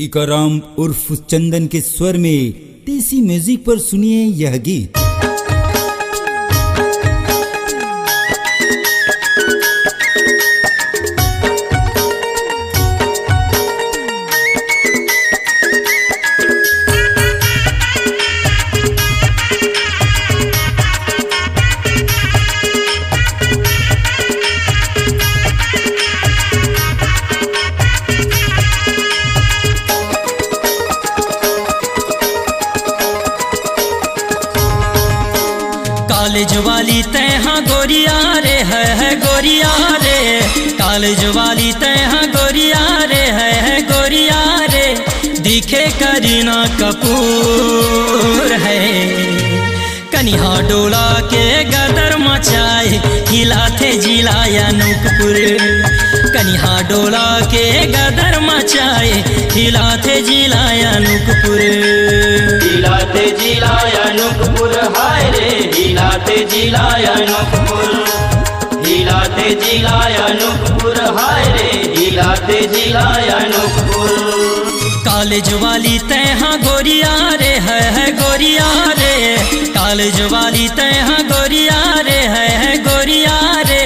टीकाराम उर्फ चंदन के स्वर में देसी म्यूजिक पर सुनिए यह गीत। कॉलेज वाली तैहा गोरिया रे है गोरिया रे, कॉलेज वाली तैहा गोरिया रे है गोरिया रे, दिखे करीना कपूर है। कनिहा डोला के गदर मचाए हिलाते जिला अनूपपुर, कनिहा डोला के गदर मचाए हिलाते जिला अनूपपुर, हिलाते जिला अनूपपुर हाय रे, हिलाते जिला अनूपपुर, हिलाते जिला अनूपपुर हाय रे, हिलाते जिला अनूपपुर। कॉलेज वाली तैहा गोरिया रे है गोरिया रे, कॉलेज वाली तैहा गोरिया रे है गोरिया रे,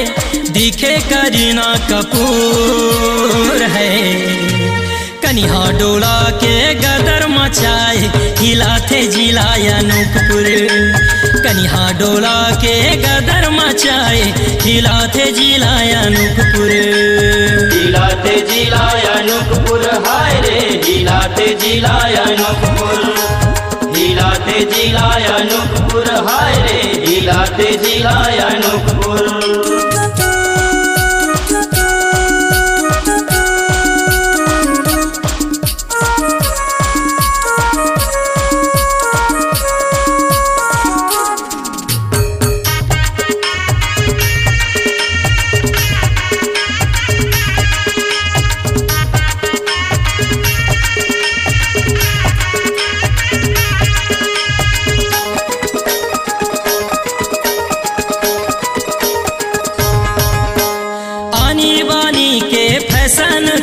दिखे करीना कपूर है। कनिहा डोला के गदर मचाए हिलाते जिला अनूपपुर, कनिहा डोला के गदर मचाए हिलाते जिला अनूपपुर, हिलाते जिला अनूपपुर हाय रे, हिलाते जिला अनूपपुर, हिलाते जिला अनूपपुर हाय रे, हिलाते जिला अनूपपुर।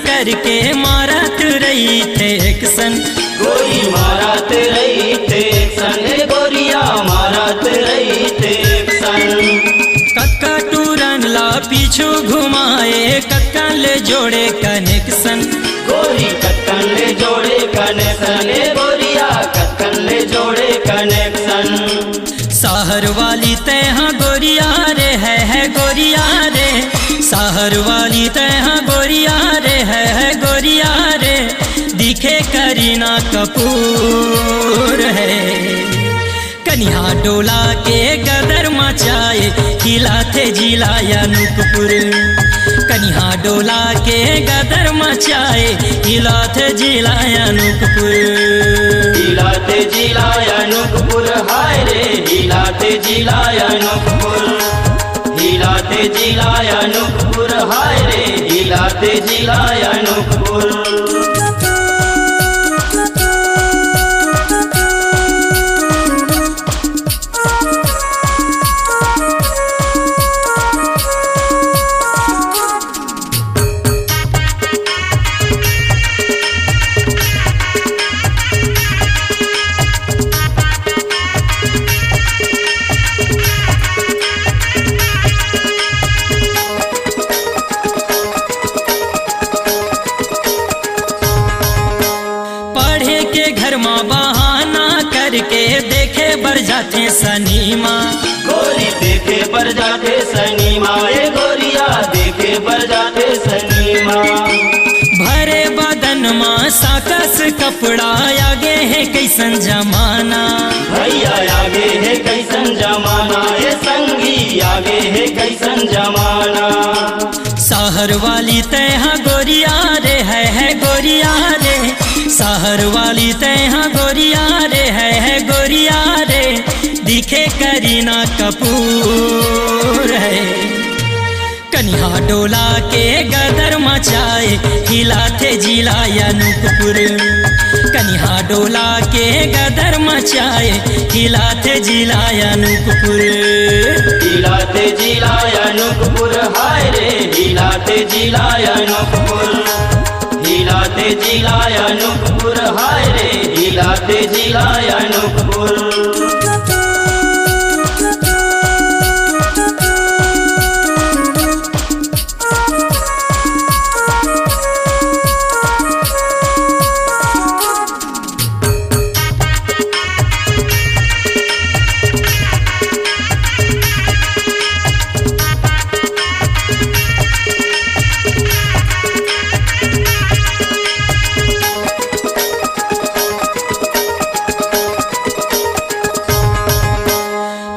करके मारत रही थे एक्शन, गोरी मारत रही थे एक्शन, गोरिया मारत रही थे एक्शन। कक्का टूरन ला पीछू घुमाए कक्कन ले जोड़े कनेक्शन, गोरी कक्कन ले जोड़े कनेक्शन, गोरिया कक्कन ले जोड़े कनेक्शन। शहर वाली तैहा गोरिया रे है गोरिया रे, शहर वाली तैहा गोरिया रे है गोरिया रे, दिखे करीना कपूर है। कनिहा डोला के गदर मचाए हिलाते जिला अनूपपुर, कनिहा डोला के गदर मचाए हिलाते जिला अनूपपुर, हिलाते जिला अनूपपुर हाय रे, हिलाते जिला अनूपपुर, हिलाते जिला अनूपपुर हाय रे, हिलाते जिला अनूपपुर। बहाना करके देखे बर जाते सनीमा, गोरी देखे बर जाते सनीमा, ए गोरिया देखे बर जाते सनीमा। भरे बदन माँ साकस कपड़ा आगे है कैसन जमाना, भैया आगे है कैसन जमाना, ये संगी आगे है कैसन जमाना। शहर वाली तैहा गोरिया रे है गोरिया रे, शहर वाली तैहा गोरिया रे है गोरिया रे, दिखे करीना कपूर है। कनिहा डोला के गदर मचाए हिलाते जिला अनूपपुर, कनिहा डोला के गदर मचाए हिलाते जिला अनूपपुर, हिलाते जिला अनूपपुर हाय रे, हिलाते जिला अनूपपुर, हिलाते हिलाते जिला अनूपपुर हाय रे हिलाते जिला अनूपपुर।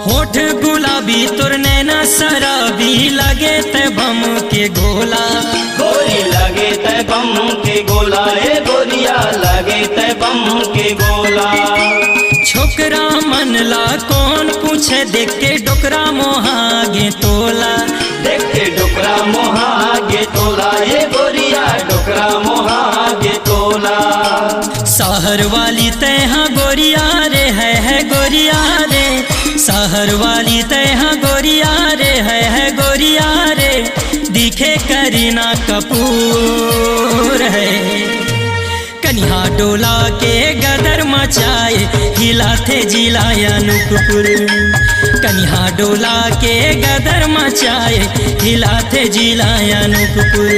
होठ गुलाबी तुर नैना शराबी लगे ते बम के गोला। गोरी लगे तै बम के गोला ए गोरिया लगे तै बम के गोला। छोकरा मनला कौन पूछे देख के डोकरा मोहागे तोला। देख के डोकरा मोहागे तोला ए गोरिया डोकरा मोहागे तोला। शहर वाली तैहा गोरिया रे है गोरिया रे। शहर वाली तैहा गोरिया रे है गोरिया रे। दिखे करीना कपूर है कन्हा डोला के गदर मचाए हिलाते जिला अनूपपुर। कन्हा डोला के गदर मचाए हिलाते जिला अनूपपुर।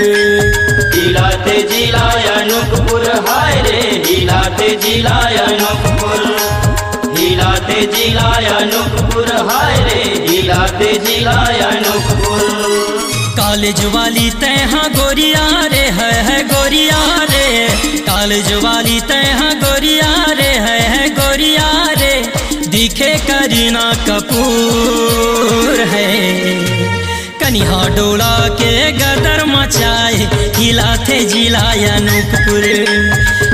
हिलाते जिला अनूपपुर हाय रे हिलाते जिला अनूपपुर। हिलाते जिला अनूपपुर हाय रे हिलाते जिला अनूपपुर। कॉलेज वाली तैहा गोरिया रे है गोरिया रे। कॉलेज वाली तैहा गोरिया रे है गोरिया रे। दिखे करीना कपूर है कन्हा डोला के गदर मचाए हिलाते जिला अनूपपुर।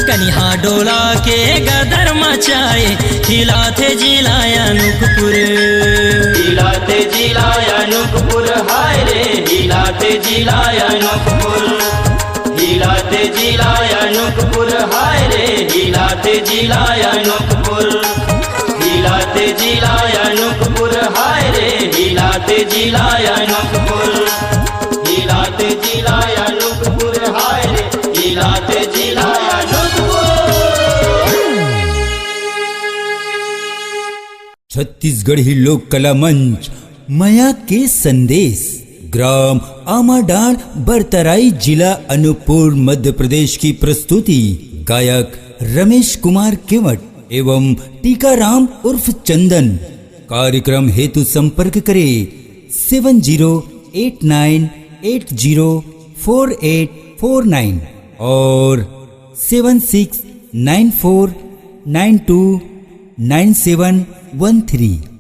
कन्हा डोला के गदर मचाए हिलाते जिला अनूपपुर। हिलाते जिला अनूपपुर हाय रे हिलाते जिला अनूपपुर। हिलाते जिला अनूपपुर हाय रे हिलाते जिला अनूपपुर। हिलाते जिला अनूपपुर हाय रे हिलाते जिला अनूपपुर। हिलाते जिला अनूपपुर हाय रे हिलाते जिला अनूपपुर। छत्तीसगढ़ी लोक कला मंच माया के संदेश ग्राम आमाडांड बरतराई जिला अनूपपुर मध्य प्रदेश की प्रस्तुति गायक रमेश कुमार केवट एवं टीकाराम उर्फ चंदन। कार्यक्रम हेतु संपर्क करें 7089804849 और 7694929713।